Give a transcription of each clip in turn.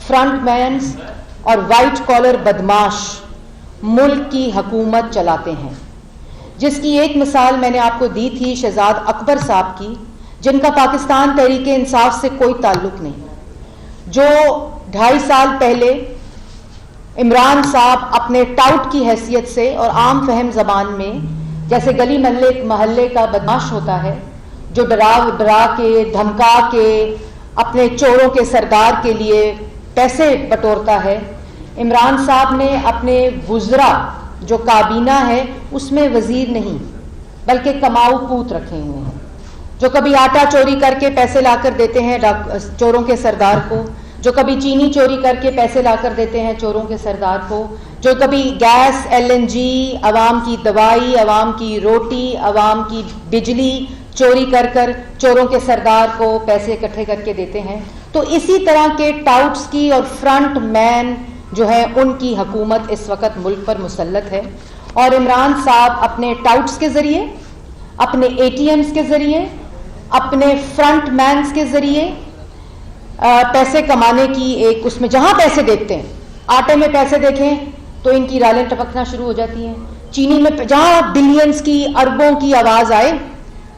Front means اور white collar بدماش ملک کی حکومت چلاتے ہیں، جس کی ایک مثال میں نے آپ کو دی تھی شہزاد اکبر صاحب کی، جن کا پاکستان تحریک انصاف سے کوئی تعلق نہیں، جو 2.5 سال پہلے عمران صاحب اپنے ٹاؤٹ کی حیثیت سے اور عام فہم زبان میں جیسے گلی محلے کا بدماش ہوتا ہے، جو ڈرا کے دھمکا کے اپنے چوروں کے سردار کے لیے پیسے بٹورتا ہے، عمران صاحب نے اپنے وزراء جو کابینہ ہے اس میں وزیر نہیں بلکہ کماؤ پوت رکھے ہوئے ہیں، جو کبھی آٹا چوری کر کے پیسے لا کر دیتے ہیں چوروں کے سردار کو، جو کبھی چینی چوری کر کے پیسے لا کر دیتے ہیں چوروں کے سردار کو، جو کبھی گیس LNG، عوام کی دوائی، عوام کی روٹی، عوام کی بجلی چوری کر کر چوروں کے سردار کو پیسے اکٹھے کر کے دیتے ہیں۔ تو اسی طرح کے ٹاؤٹس کی اور فرنٹ مین جو ہے ان کی حکومت اس وقت ملک پر مسلط ہے، اور عمران صاحب اپنے ٹاؤٹس کے ذریعے، اپنے ATMs کے ذریعے، اپنے فرنٹ مینز کے ذریعے پیسے کمانے کی ایک اس میں جہاں پیسے دیکھتے ہیں، آٹے میں پیسے دیکھیں تو ان کی رالیں ٹپکنا شروع ہو جاتی ہیں، چینی میں جہاں بلینز کی اربوں کی آواز آئے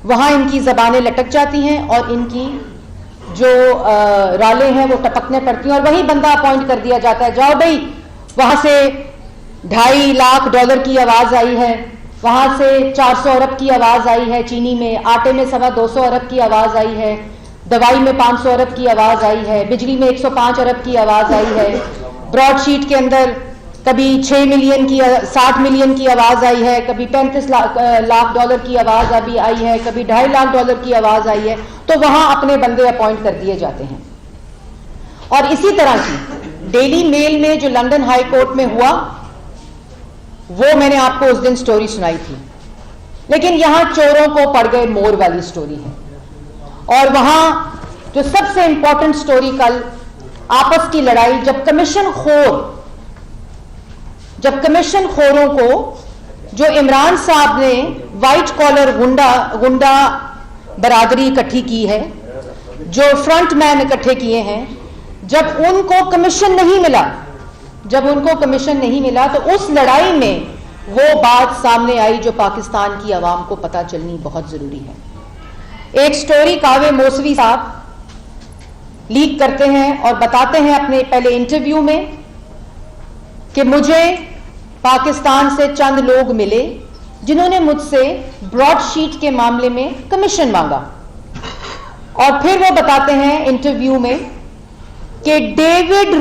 وہاں ان کی زبانیں لٹک جاتی ہیں اور ان کی جو رالیں ہیں وہ ٹپکنے پڑتی ہیں، اور وہی بندہ اپوائنٹ کر دیا جاتا ہے، جاؤ بھائی وہاں سے $2.5 لاکھ کی آواز آئی ہے، وہاں سے 400 ارب کی آواز آئی ہے، چینی میں، آٹے میں 250 ارب کی آواز آئی ہے، دوائی میں 500 ارب کی آواز آئی ہے، بجلی میں 105 ارب کی آواز آئی ہے، براڈ شیٹ کے اندر کبھی 60 ملین کی آواز آئی ہے، کبھی $35 لاکھ کی آواز ابھی آئی ہے، کبھی $2.5 لاکھ کی آواز آئی ہے، تو وہاں اپنے بندے اپوائنٹ کر دیے جاتے ہیں۔ اور اسی طرح کی ڈیلی میل میں جو لندن ہائی کورٹ میں ہوا وہ میں نے آپ کو اس دن سٹوری سنائی تھی، لیکن یہاں چوروں کو پڑ گئے مور والی سٹوری ہے، اور وہاں جو سب سے امپورٹنٹ سٹوری کل آپس کی لڑائی جب کمیشن خوروں کو جو عمران صاحب نے وائٹ کالر گنڈا برادری اکٹھی کی ہے، جو فرنٹ مین اکٹھے کیے ہیں، جب ان کو کمیشن نہیں ملا تو اس لڑائی میں وہ بات سامنے آئی جو پاکستان کی عوام کو پتہ چلنی بہت ضروری ہے۔ ایک سٹوری کاوے موسوی صاحب لیک کرتے ہیں اور بتاتے ہیں اپنے پہلے انٹرویو میں کہ مجھے پاکستان سے چند لوگ ملے جنہوں نے مجھ سے براڈ شیٹ کے معاملے میں کمیشن مانگا، اور پھر وہ بتاتے ہیں انٹرویو میں کہ ڈیوڈ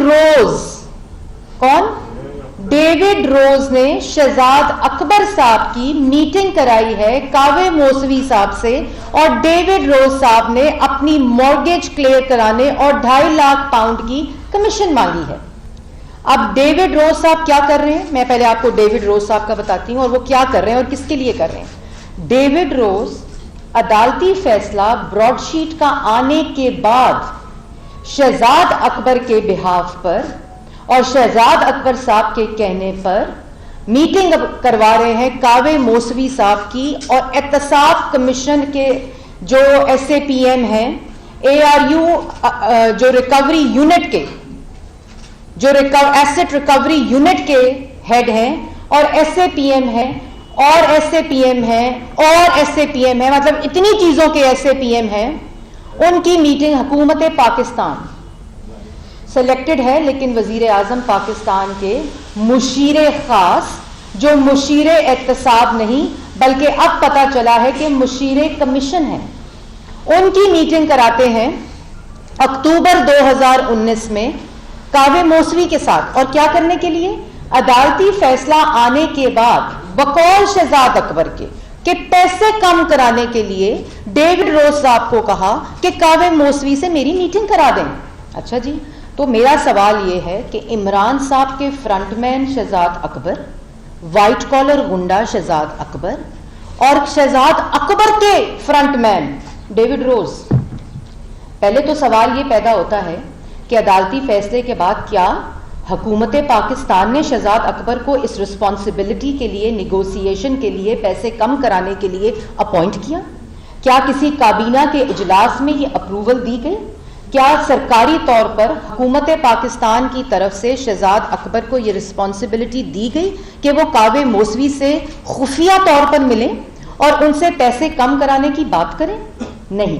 روز نے شہزاد اکبر صاحب کی میٹنگ کرائی ہے کاوے موسوی صاحب سے، اور ڈیوڈ روز صاحب نے اپنی مورگیج کلیئر کرانے اور £2.5 لاکھ کی کمیشن مانگی ہے۔ اب ڈیوڈ روز صاحب کیا کر رہے ہیں، میں پہلے آپ کو ڈیوڈ روز صاحب کا بتاتی ہوں اور وہ کیا کر رہے ہیں اور کس کے لیے کر رہے ہیں۔ ڈیوڈ روز عدالتی فیصلہ براڈ شیٹ کا آنے کے بعد شہزاد اکبر کے بہاف پر اور شہزاد اکبر صاحب کے کہنے پر میٹنگ کروا رہے ہیں کاوے موسوی صاحب کی اور احتساب کمیشن کے جو SAPM ہیں، ARU جو ریکوری یونٹ کے جو ایسٹ ریکوری یونٹ کے ہیڈ ہیں، اور SAPM ہے اور SAPM ہے اور SAPM ہے، مطلب اتنی چیزوں کے SAPM ہیں، ان کی میٹنگ حکومت پاکستان سلیکٹڈ ہے، لیکن وزیر اعظم پاکستان کے مشیر خاص جو مشیر احتساب نہیں بلکہ اب پتہ چلا ہے کہ مشیر کمیشن ہے، ان کی میٹنگ کراتے ہیں اکتوبر 2019 میں کاوے موسوی کے ساتھ، اور کیا کرنے کے لیے؟ عدالتی فیصلہ آنے کے بعد بقول شہزاد اکبر کے کہ پیسے کم کرانے کے لیے ڈیوڈ روز صاحب کو کہا کہ کاوے موسوی سے میری میٹنگ کرا دیں۔ اچھا جی، تو میرا سوال یہ ہے کہ عمران صاحب کے فرنٹ مین شہزاد اکبر، وائٹ کالر گنڈا شہزاد اکبر، اور شہزاد اکبر کے فرنٹ مین ڈیوڈ روز، پہلے تو سوال یہ پیدا ہوتا ہے کہ عدالتی فیصلے کے بعد کیا حکومت پاکستان نے شہزاد اکبر کو اس رسپانسبلٹی کے لیے، نیگوسیشن کے لیے، پیسے کم کرانے کے لیے اپوائنٹ کیا؟ کیا کسی کابینہ کے اجلاس میں یہ اپروول دی گئی؟ کیا سرکاری طور پر حکومت پاکستان کی طرف سے شہزاد اکبر کو یہ رسپانسبلٹی دی گئی کہ وہ کعبے موسوی سے خفیہ طور پر ملیں اور ان سے پیسے کم کرانے کی بات کریں؟ نہیں،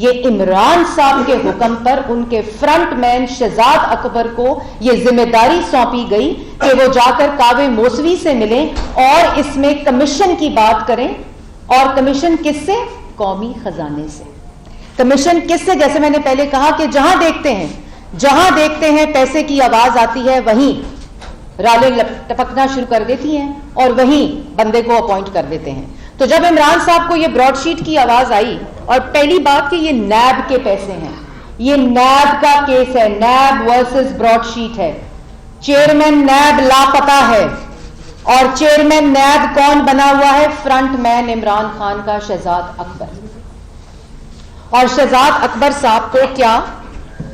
یہ عمران صاحب کے حکم پر ان کے فرنٹ مین شہزاد اکبر کو یہ ذمہ داری سونپی گئی کہ وہ جا کر کعبے موسوی سے ملیں اور اس میں کمیشن کی بات کریں. اور کمیشن کس سے؟ قومی خزانے سے. کمیشن کس سے؟ جیسے میں نے پہلے کہا کہ جہاں دیکھتے ہیں پیسے کی آواز آتی ہے وہیں رالیں ٹپکنا شروع کر دیتی ہیں اور وہیں بندے کو اپوائنٹ کر دیتے ہیں. تو جب عمران صاحب کو یہ براڈ شیٹ کی آواز آئی، اور پہلی بات کہ یہ نیب کے پیسے ہیں، یہ نیب کا کیس ہے، نیب ورسز براڈ شیٹ ہے، چیئرمین نیب لاپتہ ہے، اور چیئرمین نیب کون بنا ہوا ہے؟ فرنٹ مین عمران خان کا شہزاد اکبر. اور شہزاد اکبر صاحب کو کیا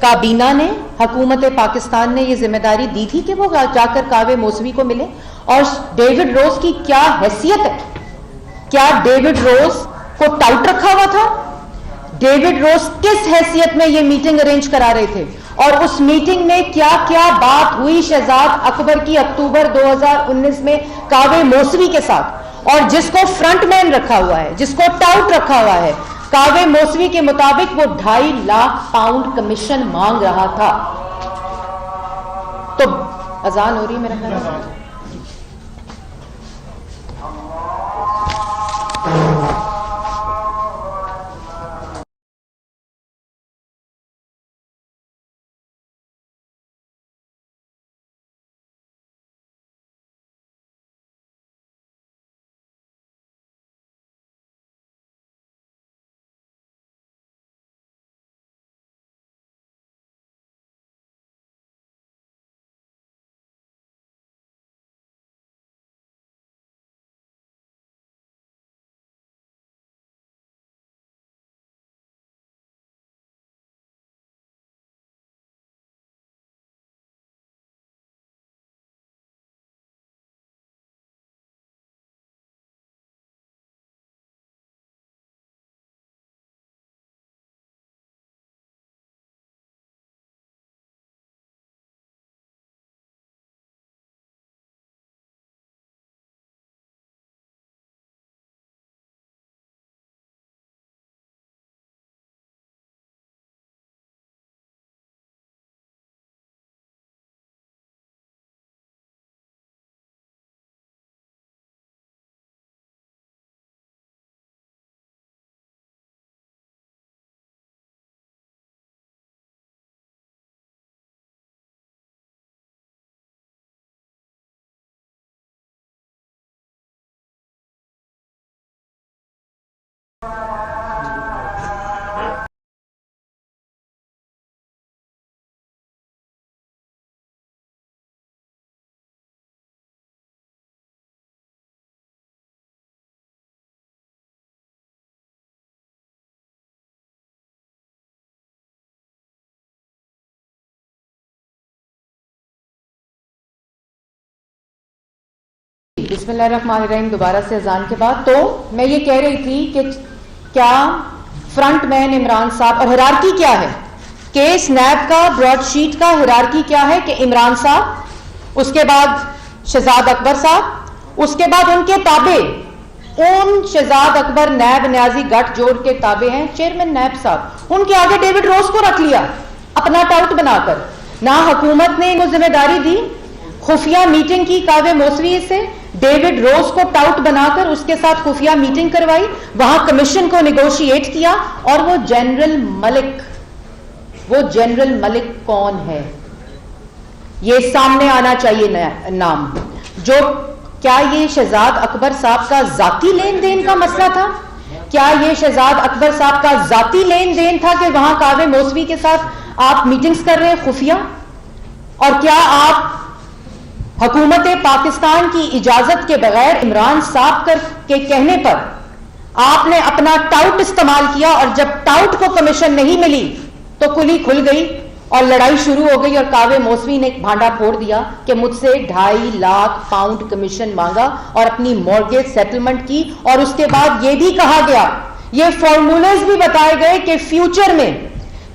کابینہ نے، حکومت پاکستان نے یہ ذمہ داری دی تھی کہ وہ جا کر کعبے موسوی کو ملے؟ اور ڈیوڈ روز کی کیا حیثیت ہے؟ کیا ڈیوڈ روز کو ٹاؤٹ رکھا ہوا تھا؟ ڈیوڈ روز کس حیثیت میں یہ میٹنگ ارینج کرا رہے تھے؟ اور اس میٹنگ میں کیا کیا بات ہوئی شہزاد اکبر کی اکتوبر 2019 میں کعبے موسوی کے ساتھ؟ اور جس کو فرنٹ مین رکھا ہوا ہے، جس کو ٹاؤٹ رکھا ہوا ہے، کعبے موسوی کے مطابق وہ 2.5 لاکھ پاؤنڈ کمیشن مانگ رہا تھا. تو اذان ہو رہی ہے میرا خیال ہے. بسم اللہ الرحمن الرحیم. دوبارہ سے اذان کے بعد تو میں یہ کہہ رہی تھی کہ کیا فرنٹ مین عمران صاحب، اور ہیرارکی کیا ہے کیس نیب کا، براڈ شیٹ کا ہیرارکی کیا ہے کہ عمران صاحب، اس کے بعد شہزاد اکبر صاحب، اس کے بعد ان کے تابع، ان شہزاد اکبر نیب نیازی گٹھ جوڑ کے تابع ہیں چیئرمین نیب صاحب، ان کے آگے ڈیوڈ روز کو رکھ لیا اپنا ٹاؤٹ بنا کر. نہ حکومت نے ان کو ذمہ داری دی، خفیہ میٹنگ کی کعبے موسوی سے، ڈیوڈ روز کو ٹاؤٹ بنا کر اس کے ساتھ خفیہ میٹنگ کروائی، وہاں کمیشن کو نیگوشیٹ کیا. اور وہ جنرل ملک کون ہے؟ یہ سامنے آنا چاہیے نام. جو کیا یہ شہزاد اکبر صاحب کا ذاتی لین دین کا مسئلہ تھا؟ کیا یہ شہزاد اکبر صاحب کا ذاتی لین دین تھا کہ وہاں کعبے موسوی کے ساتھ آپ میٹنگز کر رہے ہیں خفیہ؟ اور کیا آپ حکومت پاکستان کی اجازت کے بغیر عمران صاحب کے کہنے پر آپ نے اپنا ٹاؤٹ استعمال کیا، اور جب ٹاؤٹ کو کمیشن نہیں ملی تو کلی کھل گئی اور لڑائی شروع ہو گئی، اور کعبے موسوی نے ایک بھانڈا پھوڑ دیا کہ مجھ سے 2.5 لاکھ پاؤنڈ کمیشن مانگا اور اپنی مورگیج سیٹلمنٹ کی. اور اس کے بعد یہ بھی کہا گیا، یہ فارمولیز بھی بتائے گئے کہ فیوچر میں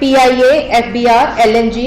PIA, FBR, LNG,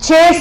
6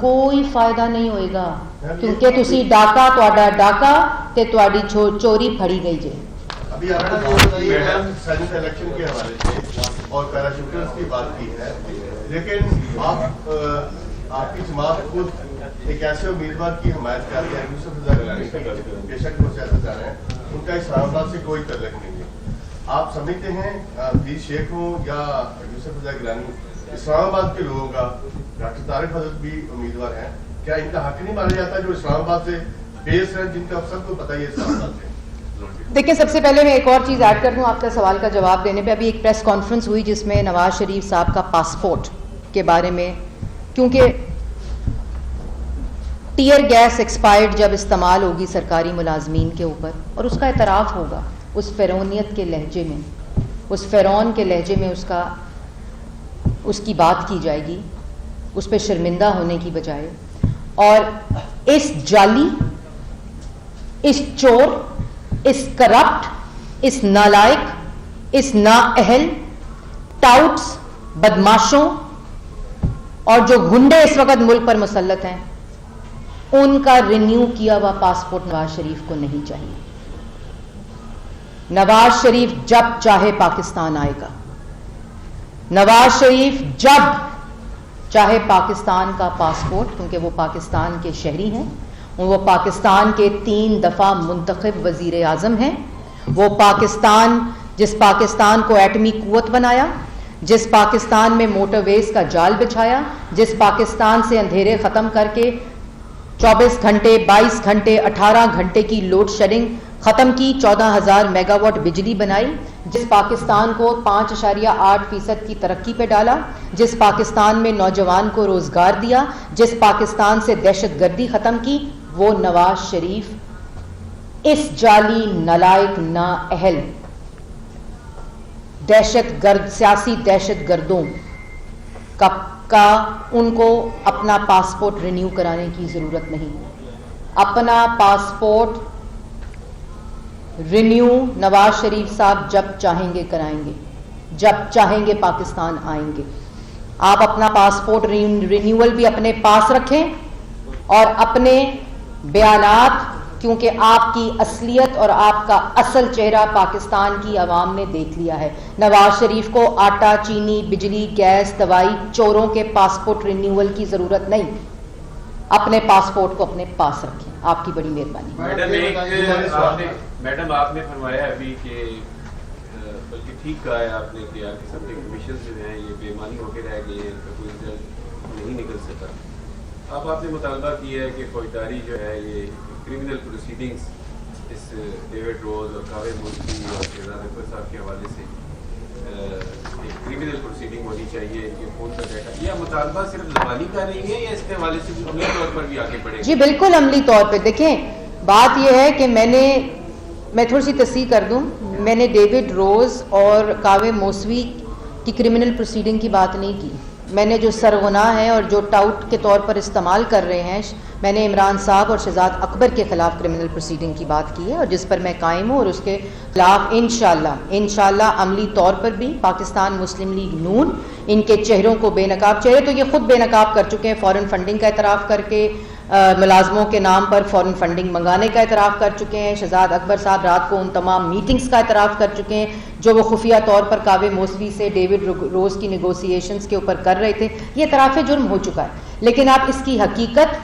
کوئی فائدہ نہیں ہوئے گا کیونکہ تسی ڈاکا تہاڈا ڈاکا تے تہاڈی چوری پھڑی گئی جے. ابھی آپ نے سینٹ الیکشن کے حوالے سے اور پیراشوٹرز کی بات کی ہے، لیکن آپ کی جماعت خود ایک ایسے امیدوار کی حمایت کرتی ہے یوسف رضا گیلانی کی، بے شک وہ سیاستدان ہیں، ان کا اسلام آباد سے کوئی تعلق نہیں ہے. آپ سمجھتے ہیں حفیظ شیخ ہوں یا یوسف رضا گیلانی، اسلام آباد کے لوگوں کا ڈاکٹر طارق حضرت بھی امیدوار ہیں، کیا ان کا حق نہیں مانا جاتا جو اسلام آباد سے بیس ہے، جن کا سب کو پتہ ہی ہے اسلام آباد سے؟ دیکھیں سب سے پہلے میں ایک اور چیز ایڈ کر دوں آپ کا سوال کا جواب دینے پہ. ابھی ایک پریس کانفرنس ہوئی جس میں نواز شریف صاحب کا پاسپورٹ کے بارے میں، کیونکہ ٹیئر گیس ایکسپائرڈ جب استعمال ہوگی سرکاری ملازمین کے اوپر اور اس کا اعتراف ہوگا اس فرعونیت کے لہجے میں، اس فرعون کے لہجے میں اس کی بات کی جائے گی، اس پہ شرمندہ ہونے کی بجائے. اور اس جعلی، اس چور، اس کرپٹ، اس نالائق، اس نااہل، ٹاؤٹس، بدماشوں اور جو گنڈے اس وقت ملک پر مسلط ہیں، ان کا رینیو کیا ہوا پاسپورٹ نواز شریف کو نہیں چاہیے. نواز شریف جب چاہے پاکستان آئے گا، نواز شریف جب چاہے پاکستان کا پاسپورٹ، کیونکہ وہ پاکستان کے شہری ہیں، وہ پاکستان کے 3 دفعہ منتخب وزیر اعظم ہیں، وہ پاکستان جس پاکستان کو ایٹمی قوت بنایا، جس پاکستان میں موٹر ویز کا جال بچھایا، جس پاکستان سے اندھیرے ختم کر کے 24 گھنٹے 22 گھنٹے 18 گھنٹے کی لوڈ شیڈنگ ختم کی، 14,000 میگا واٹ بجلی بنائی، جس پاکستان کو 5.8% کی ترقی پہ ڈالا، جس پاکستان میں نوجوان کو روزگار دیا، جس پاکستان سے دہشت گردی ختم کی، وہ نواز شریف اس جعلی نالائق نااہل دہشت گرد سیاسی دہشت گردوں کا ان کو اپنا پاسپورٹ رینیو کرانے کی ضرورت نہیں. اپنا پاسپورٹ رینیو نواز شریف صاحب جب چاہیں گے کرائیں گے، جب چاہیں گے پاکستان آئیں گے. آپ اپنا پاسپورٹ رینیول بھی اپنے پاس رکھیں اور اپنے بیانات، کیونکہ آپ کی اصلیت اور آپ کا اصل چہرہ پاکستان کی عوام نے دیکھ لیا ہے. نواز شریف کو آٹا، چینی، بجلی، گیس، دوائی، چوروں کے پاسپورٹ رینیول کی ضرورت نہیں. اپنے پاسپورٹ کو اپنے پاس رکھیں. آپ کی بڑی مہربانی. میڈم آپ نے فرمایا ابھی کہ بلکہ ٹھیک کہا ہے آپ نے کہ آپ کے سب کے کمیشن جو ہیں یہ بے ایمانی ہو کے رہ گئے ہیں، کوئی رزلٹ نہیں نکل سکا. اب آپ نے مطالبہ کیا ہے کہ فوجداری جو ہے یہ کرمنل پروسیڈنگز اس ڈیوڈ روز اور کاوے ملکی اور شہزاد اکبر صاحب کے حوالے سے ایک کرمنل پروسیڈنگ ہونی چاہیے، ان کے فون کا ڈیٹا. یہ مطالبہ صرف زبانی کا نہیں ہے یا اس کے حوالے سے بھی عملی طور پر بھی آگے بڑھے؟ جی بالکل عملی طور پہ. دیکھیں بات یہ ہے کہ میں تھوڑی سی تصحیح کر دوں، میں نے ڈیوڈ روز اور کاوے موسوی کی کرمنل پروسیڈنگ کی بات نہیں کی. میں نے جو سرغناہ ہیں اور جو ٹاؤٹ کے طور پر استعمال کر رہے ہیں، میں نے عمران صاحب اور شہزاد اکبر کے خلاف کرمنل پروسیڈنگ کی بات کی ہے اور جس پر میں قائم ہوں، اور اس کے خلاف انشاءاللہ عملی طور پر بھی پاکستان مسلم لیگ نون ان کے چہروں کو بے نقاب، چہرے تو یہ خود بے نقاب کر چکے ہیں، فورن فنڈنگ کا اعتراف کر کے ملازموں کے نام پر فورن فنڈنگ منگانے کا اعتراف کر چکے ہیں. شہزاد اکبر صاحب رات کو ان تمام میٹنگز کا اعتراف کر چکے ہیں جو وہ خفیہ طور پر کاوے موسوی سے ڈیوڈ روز کی نیگوسیشنز کے اوپر کر رہے تھے. یہ اعتراف جرم ہو چکا ہے. لیکن آپ اس کی حقیقت،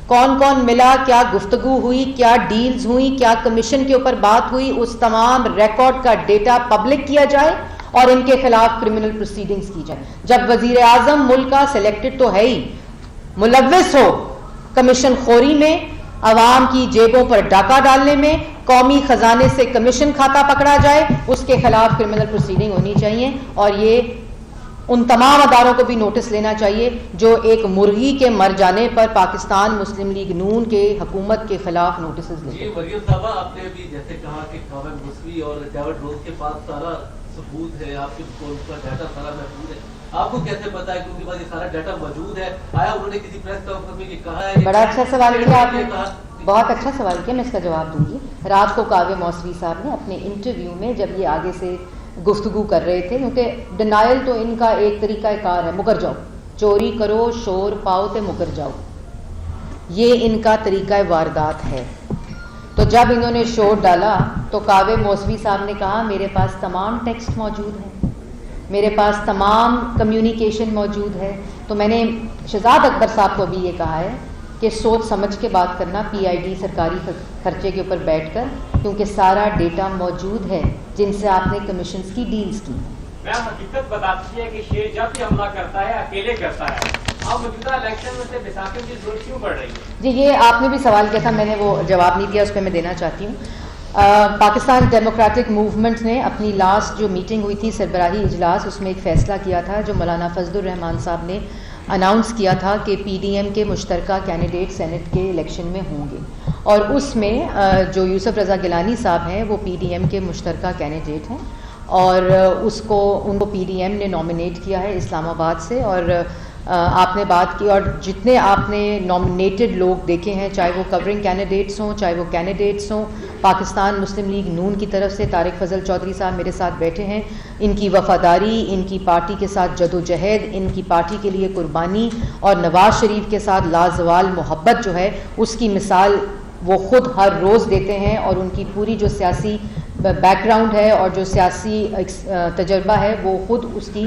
کون کون ملا، کیا گفتگو ہوئی، کیا ڈیلز ہوئی، کیا کمیشن کے اوپر بات ہوئی، اس تمام ریکارڈ کا ڈیٹا پبلک کیا جائے اور ان کے خلاف کرمنل پروسیڈنگز کی جائے. جب وزیر اعظم ملک کا سلیکٹڈ تو ہے ہی، ملوث ہو کمیشن خوری میں، عوام کی جیبوں پر ڈاکہ ڈالنے میں، قومی خزانے سے کمیشن کھاتا پکڑا جائے، اس کے خلاف کرمنل پروسیڈنگ ہونی چاہیے. اور یہ ان تمام اداروں کو بھی نوٹس لینا چاہیے جو ایک مرغی کے مر جانے پر پاکستان مسلم لیگ نون کے حکومت کے خلاف نوٹسز لے. جی مریم صاحبہ، آپ نے بھی جیسے کہا کہ کاوے موسوی اور ڈیوڈ روز کے پاس سارا ثبوت ہے، آپ کے کا ڈیٹا سارا محفوظ ہے. آپ کو کیسے پتا ہے کہ ان کے پاس یہ سارا ڈیٹا موجود ہے؟ آیا انہوں نے کسی پریس کانفرنس میں یہ کہا ہے؟ بڑا اچھا سوال کیا آپ نے، بہت اچھا سوال کیا، میں اس کا جواب دوں گی. رات کو کاوے موسوی صاحب نے اپنے انٹرویو میں جب یہ آگے سے گفتگو کر رہے تھے، کیونکہ ڈینائل تو ان کا ایک طریقہ کار ہے، مکر جاؤ، چوری کرو شور پاؤ تے مکر جاؤ، یہ ان کا طریقہ واردات ہے۔ تو جب انہوں نے شور ڈالا تو کاوے موسوی صاحب نے کہا میرے پاس تمام ٹیکسٹ موجود ہیں، میرے پاس تمام کمیونیکیشن موجود ہے۔ تو میں نے شہزاد اکبر صاحب کو بھی یہ کہا ہے کہ سوچ سمجھ کے بات کرنا پی آئی ڈی سرکاری خرچے کے اوپر بیٹھ کر، کیونکہ سارا ڈیٹا موجود ہے جن سے آپ نے کمیشنز کی ڈیلز کی۔ میم حقیقت بتاتی ہے کہ شیر جب بھی حملہ کرتا ہے اکیلے کرتا ہے، اب موجودہ الیکشن میں سے بیساکھی کی ضرورت کیوں پڑ رہی ہے؟ جی یہ آپ نے بھی سوال کیا تھا، میں نے وہ جواب نہیں دیا، اس پہ میں دینا چاہتی ہوں۔ پاکستان ڈیموکریٹک موومنٹ نے اپنی لاسٹ جو میٹنگ ہوئی تھی سربراہی اجلاس، اس میں ایک فیصلہ کیا تھا جو مولانا فضل الرحمان صاحب نے اناؤنس کیا تھا کہ پی ڈی ایم کے مشترکہ کینڈیڈیٹ سینٹ کے الیکشن میں ہوں گے، اور اس میں جو یوسف رضا گیلانی صاحب ہیں وہ پی ڈی ایم کے مشترکہ کینڈیڈیٹ ہیں، اور ان کو پی ڈی ایم نے نامینیٹ کیا ہے اسلام آباد سے۔ اور آپ نے بات کی، اور جتنے آپ نے نامینیٹڈ لوگ دیکھے ہیں، چاہے وہ کورنگ کینڈیڈیٹس ہوں چاہے وہ کینڈیڈیٹس ہوں، پاکستان مسلم لیگ نون کی طرف سے طارق فضل چودھری صاحب میرے ساتھ بیٹھے ہیں، ان کی وفاداری، ان کی پارٹی کے ساتھ جدوجہد، ان کی پارٹی کے لیے قربانی، اور نواز شریف کے ساتھ لازوال محبت جو ہے اس کی مثال وہ خود ہر روز دیتے ہیں، اور ان کی پوری جو سیاسی بیک گراؤنڈ ہے اور جو سیاسی تجربہ ہے وہ خود اس کی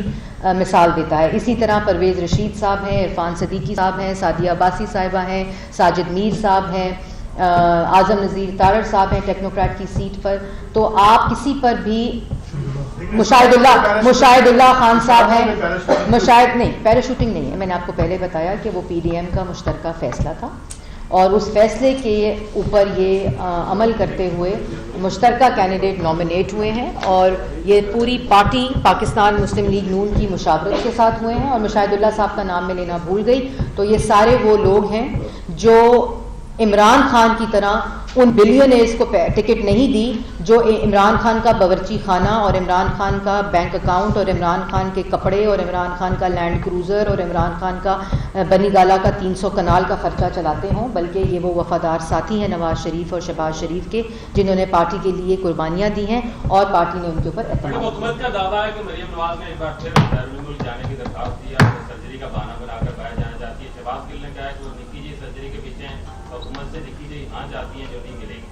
مثال دیتا ہے۔ اسی طرح پرویز رشید صاحب ہیں، عرفان صدیقی صاحب ہیں، سعدیہ عباسی صاحبہ ہیں، ساجد میر صاحب ہیں، اعظم نذیر تارڑ صاحب ہیں ٹیکنوکریٹ کی سیٹ پر۔ تو آپ کسی پر بھی مشاہد اللہ خان صاحب ہیں، نہیں پیراشوٹنگ نہیں ہے، میں نے آپ کو پہلے بتایا کہ وہ پی ڈی ایم کا مشترکہ فیصلہ تھا، اور اس فیصلے کے اوپر یہ عمل کرتے ہوئے مشترکہ کینڈیڈیٹ نامینیٹ ہوئے ہیں، اور یہ پوری پارٹی پاکستان مسلم لیگ نون کی مشاورت کے ساتھ ہوئے ہیں۔ اور مشاہد اللہ صاحب کا نام میں لینا بھول گئی، تو یہ سارے وہ لوگ ہیں جو عمران خان کی طرح ان بلینئرز کو ٹکٹ نہیں دی جو عمران خان کا باورچی خانہ اور عمران خان کا بینک اکاؤنٹ اور عمران خان کے کپڑے اور عمران خان کا لینڈ کروزر اور عمران خان کا بنی گالا کا 300 کنال کا خرچہ چلاتے ہوں، بلکہ یہ وہ وفادار ساتھی ہیں نواز شریف اور شہباز شریف کے، جنہوں نے پارٹی کے لیے قربانیاں دی ہیں اور پارٹی نے ان کے اوپر اعتماد کیا۔ حکومت کا دعویٰ ہے کہ مریم نواز نے ایک بار پھر بیرون ملک جانے کی درخواست دی ہے، سرجری کا بہانہ بنا کر باہر جانا چاہتی ہے۔ شہباز گل نے کہا ہے کہ وہ نکی جی سرجری کے پیچھے ہیں، حکومت سے نکی جی ہاں جاتی ہیں جو نہیں ملے گی۔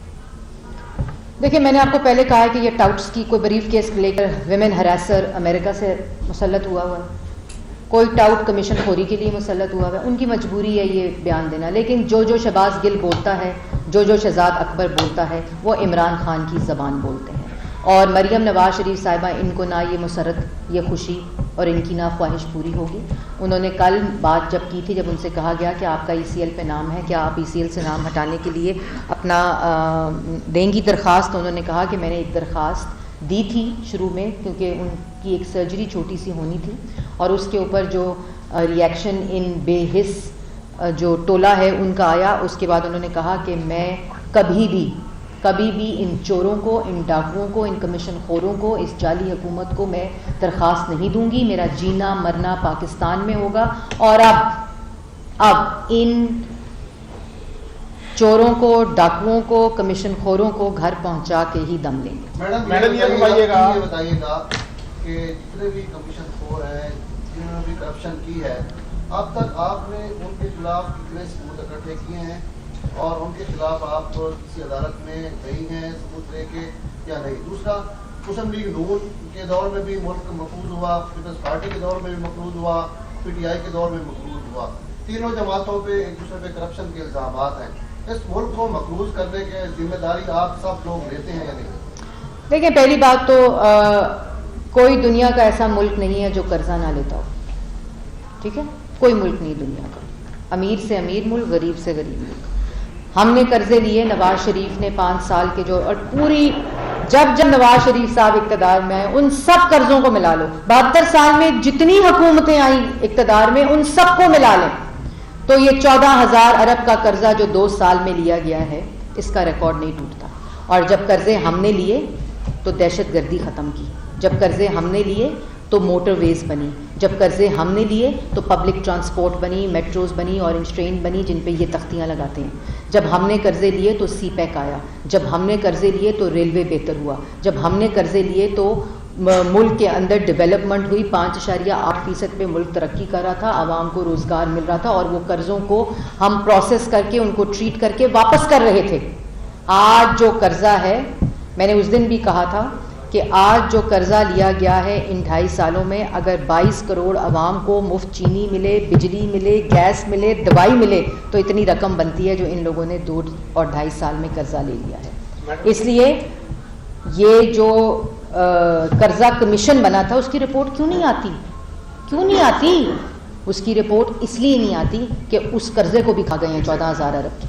دیکھیں میں نے آپ کو پہلے کہا ہے کہ یہ ٹاؤٹس کی کوئی بریف کیس لے کر ویمن ہراسر امریکہ سے مسلط ہوا ہے، کوئی ٹاؤٹ کمیشن خوری کے لیے مسلط ہوا ہے، ان کی مجبوری ہے یہ بیان دینا، لیکن جو شہباز گل بولتا ہے، جو شہزاد اکبر بولتا ہے، وہ عمران خان کی زبان بولتے ہیں۔ اور مریم نواز شریف صاحبہ ان کو نہ یہ مسرت یہ خوشی اور ان کی نہ خواہش پوری ہوگی۔ انہوں نے کل بات جب کی تھی، جب ان سے کہا گیا کہ آپ کا ای سی ایل پہ نام ہے، کیا آپ ای سی ایل سے نام ہٹانے کے لیے اپنا دیں گی درخواست، تو انہوں نے کہا کہ میں نے ایک درخواست دی تھی شروع میں، کیونکہ ان کی ایک سرجری چھوٹی سی ہونی تھی، اور اس کے اوپر جو ریئیکشن ان بے حس جو ٹولہ ہے ان کا آیا، اس کے بعد انہوں نے کہا کہ میں کبھی بھی ان چوروں کو، ان ڈاکوؤں کو، ان کمیشن خوروں کو، اس جعلی حکومت کو میں درخواست نہیں دوں گی، میرا جینا مرنا پاکستان میں ہوگا، اور اب ان چوروں کو، ڈاکوؤں کو، کمیشن خوروں کو گھر پہنچا کے ہی دم لیں گے۔ میڈم یہ بتائیے گا کہ جتنے بھی کمیشن خور ہیں، جنہوں نے بھی کرپشن کی ہے، اب تک آپ نے ان کے خلاف کتنے ثبوت اکٹھے کیے ہیں، اور ان کے خلاف آپ کسی عدالت میں گئی ہیں ثبوت لے کے یا نہیں؟ دوسرا، مسلم لیگ نون کے دور میں بھی ملک مقروض ہوا، پیپلز پارٹی کے دور میں بھی مقروض ہوا، پی ٹی آئی کے دور میں مقروض ہوا، تینوں جماعتوں پہ ایک دوسرے پہ کرپشن کے الزامات ہیں۔ اس ملک کو مقروض کرنے کے ذمہ داری آپ سب لوگ لیتے ہیں یا نہیں؟ دیکھیں پہلی بات تو کوئی دنیا کا ایسا ملک نہیں ہے جو قرضہ نہ لیتا ہو، ٹھیک ہے؟ کوئی ملک نہیں دنیا کا، امیر سے امیر ملک، غریب سے غریب ملک۔ ہم نے قرضے لیے، نواز شریف نے 5 سال کے جو، اور پوری جب نواز شریف صاحب اقتدار میں آئے ان سب قرضوں کو ملا لو، 72 سال میں جتنی حکومتیں آئیں اقتدار میں ان سب کو ملا لیں تو یہ 14,000 ارب کا قرضہ جو 2 سال میں لیا گیا ہے، اس کا ریکارڈ نہیں ٹوٹتا۔ اور جب قرضے ہم نے لیے تو دہشت گردی ختم کی، جب قرضے ہم نے لیے تو موٹر ویز بنی، جب قرضے ہم نے لیے تو پبلک ٹرانسپورٹ بنی، میٹروز بنی، اورنج ٹرین بنی جن پہ یہ تختیاں لگاتے ہیں۔ جب ہم نے قرضے لیے تو سی پیک آیا، جب ہم نے قرضے لیے تو ریلوے بہتر ہوا، جب ہم نے قرضے لیے تو ملک کے اندر ڈیولپمنٹ ہوئی، 5.8% پہ ملک ترقی کر رہا تھا، عوام کو روزگار مل رہا تھا، اور وہ قرضوں کو ہم پروسیس کر کے ان کو ٹریٹ کر کے واپس کر رہے تھے. آج جو قرضہ ہے، میں نے اس دن بھی کہا تھا کہ آج جو قرضہ لیا گیا ہے ان 2.5 سالوں میں، اگر 22 کروڑ عوام کو مفت چینی ملے، بجلی ملے، گیس ملے، دوائی ملے، تو اتنی رقم بنتی ہے جو ان لوگوں نے 2 اور 2.5 سال میں قرضہ لے لیا ہے. اس لیے یہ جو قرضہ کمیشن بنا تھا اس کی رپورٹ کیوں نہیں آتی؟ اس کی رپورٹ اس لیے نہیں آتی کہ اس قرضے کو بھی کھا گئے ہیں 14,000 ارب کی.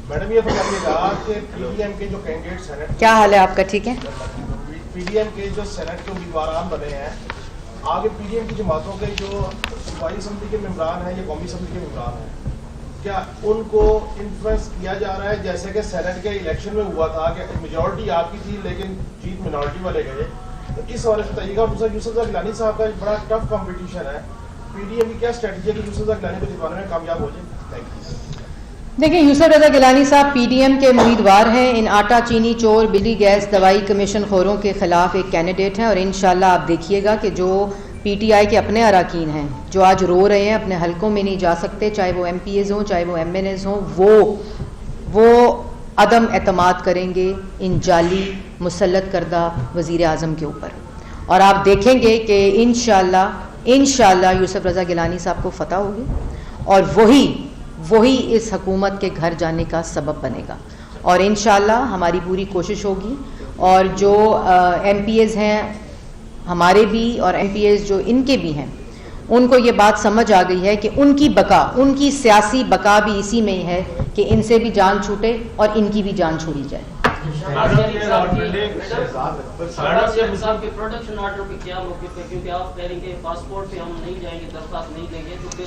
میڈم یہ بتائیے گا کہ پی ڈی ایم کے جو کینڈیڈیٹ سینٹ، کیا حال ہے آپ کا؟ ٹھیک ہے. پی ڈی ایم کے جو سینٹ کے امیدواران بنے ہیں، آگے پی ڈی ایم کی جماعتوں کے جو صوبائی اسمبلی کے ممبران ہیں یا قومی اسمبلی کے ممبران ہیں، کیا ان کو انفلوئنس کیا جا رہا ہے؟ جیسے کہ سینٹ کے الیکشن میں ہوا تھا کہ میجورٹی آپ کی تھی لیکن جیت منارٹی والے گئے، تو اس حوالے سے بتائیے گا. دوسرا یوسف زئی گیلانی صاحب کا بڑا ٹف کمپٹیشن ہے، پی ڈی ایم کی کیا اسٹریٹجی ہے کہ یوسف زئی گیلانی کو جتوانے میں کامیاب ہو جائے؟ Thank you. دیکھیں، یوسف رضا گیلانی صاحب پی ڈی ایم کے امیدوار ہیں. ان آٹا چینی چور، بجلی گیس دوائی کمیشن خوروں کے خلاف ایک کینڈیڈیٹ ہیں، اور انشاءاللہ آپ دیکھیے گا کہ جو پی ٹی آئی کے اپنے اراکین ہیں جو آج رو رہے ہیں، اپنے حلقوں میں نہیں جا سکتے، چاہے وہ ایم پی ایز ہوں چاہے وہ ایم این ایز ہوں، وہ عدم اعتماد کریں گے ان جعلی مسلط کردہ وزیر اعظم کے اوپر. اور آپ دیکھیں گے کہ انشاءاللہ یوسف رضا گیلانی صاحب کو فتح ہوگی، اور وہی اس حکومت کے گھر جانے کا سبب بنے گا. اور انشاءاللہ ہماری پوری کوشش ہوگی، اور جو ایم پی ایز ہیں ہمارے بھی اور ایم پی ایز جو ان کے بھی ہیں، ان کو یہ بات سمجھ آ گئی ہے کہ ان کی بقا، ان کی سیاسی بقا بھی اسی میں ہی ہے کہ ان سے بھی جان چھوٹے اور ان کی بھی جان چھوڑی جائے.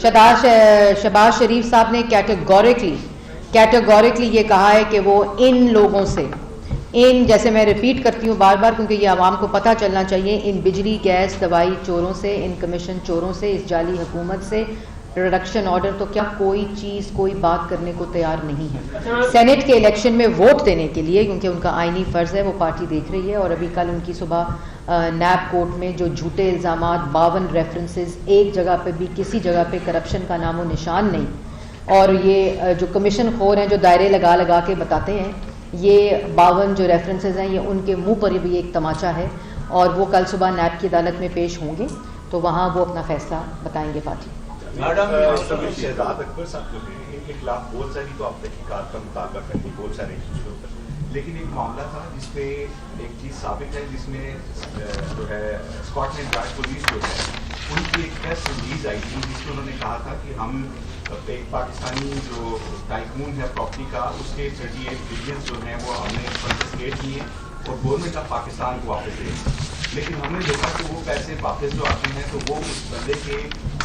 شہباز شریف صاحب نے کیٹیگوریکلی یہ کہا ہے کہ وہ ان لوگوں سے، جیسے میں ریپیٹ کرتی ہوں بار بار کیونکہ یہ عوام کو پتہ چلنا چاہیے، ان بجلی گیس دوائی چوروں سے، ان کمیشن چوروں سے، اس جعلی حکومت سے ریڈکشن آرڈر تو کیا کوئی بات کرنے کو تیار نہیں ہے. سینٹ کے الیکشن میں ووٹ دینے کے لیے، کیونکہ ان کا آئینی فرض ہے، وہ پارٹی دیکھ رہی ہے. اور ابھی کل ان کی صبح نیب کورٹ میں جو جھوٹے الزامات، 52 ریفرنسز، ایک جگہ پہ بھی کسی جگہ پہ کرپشن کا نام و نشان نہیں، اور یہ جو کمیشن خور ہیں جو دائرے لگا کے بتاتے ہیں، یہ 52 جو ریفرنسز ہیں یہ ان کے منہ پر بھی ایک تماچا ہے. اور وہ کل صبح نیب کی عدالت میں پیش ہوں گے تو وہاں وہ اپنا فیصلہ بتائیں گے. فاتح میڈم، شہزاد اکبر صاحب جو ہیں ان کے خلاف بہت ساری تو آپ تحقیقات کا مطالبہ کریں، بہت سارے چیزوں پر، لیکن ایک معاملہ تھا جس پہ ایک چیز ثابت ہے، جس میں جو ہے اسکاٹ لینڈ یارڈ پولیس جو ہے ان کی ایک پریس ریلیز آئی تھی جس میں انہوں نے کہا تھا کہ ہم ایک پاکستانی جو ٹائکون ہے پراپرٹی کا، اس کے 38 بلین جو ہیں وہ ہم نے کنفسکیٹ کیے اور گورنمنٹ آف پاکستان کو واپس دے. لیکن ہم نے دیکھا کہ وہ پیسے واپس جو آتے ہیں تو وہ اس بندے کے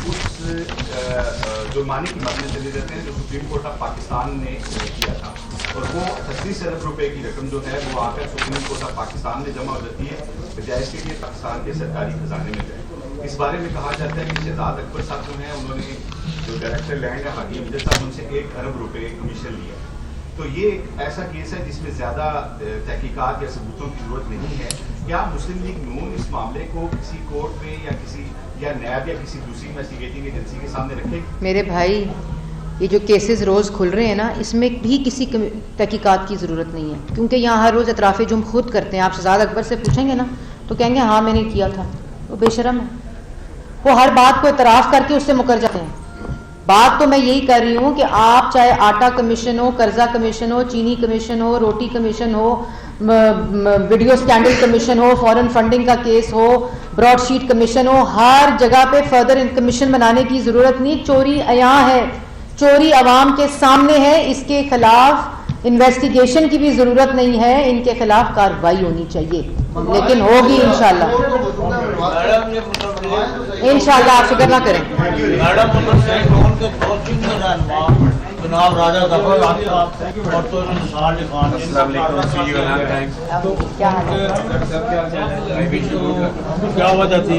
اس جرمانے کی مد میں چلے جاتے ہیں جو سپریم کورٹ آف پاکستان نے کیا تھا، اور وہ 36 ارب روپے کی رقم جو ہے وہ آ کر سپریم کورٹ آف پاکستان میں جمع ہو جاتی ہے، بجائے اس کے لیے پاکستان کے سرکاری خزانے میں جائے. اس بارے میں کہا جاتا ہے کہ شہزاد اکبر صاحب جو ہیں انہوں نے جو ڈائریکٹر لینڈ ہے حاجی امجد صاحب، ان سے 1 ارب روپے کمیشن لیا. تو یہ ایک ایسا کیس ہے جس میں زیادہ تحقیقات یا ثبوتوں کی ضرورت نہیں ہے. کیا مسلم لیگ نون اس معاملے کو کسی کورٹ میں یا نیب یا کسی دوسری انویسٹیگیٹنگ ایجنسی کے سامنے رکھے؟ میرے بھائی، یہ جو کیسز روز کھل رہے ہیں نا، اس میں بھی کسی تحقیقات کی ضرورت نہیں ہے، کیونکہ یہاں ہر روز اطراف جرم خود کرتے ہیں. آپ شہزاد اکبر سے پوچھیں گے نا تو کہیں گے ہاں میں نے کیا تھا. وہ بے شرم ہے، وہ ہر بات کو اعتراف کر کے اس سے مکر جاتے ہیں. بات تو میں یہی کر رہی ہوں کہ آپ چاہے آٹا کمیشن ہو، قرضہ کمیشن ہو، چینی کمیشن ہو، روٹی کمیشن ہو، ویڈیو سکینڈل کمیشن ہو، فورن فنڈنگ کا کیس ہو، براڈ شیٹ کمیشن ہو، ہر جگہ پہ فردر کمیشن بنانے کی ضرورت نہیں. چوری عیاں ہے، چوری عوام کے سامنے ہے، اس کے خلاف انویسٹیگیشن کی بھی ضرورت نہیں ہے، ان کے خلاف کارروائی ہونی چاہیے، لیکن ہوگی انشاءاللہ. انشاءاللہ آپ فکر نہ کریں. جناب راجہ ظفر اور تو انصار خان، السلام علیکم. کیا وجہ تھی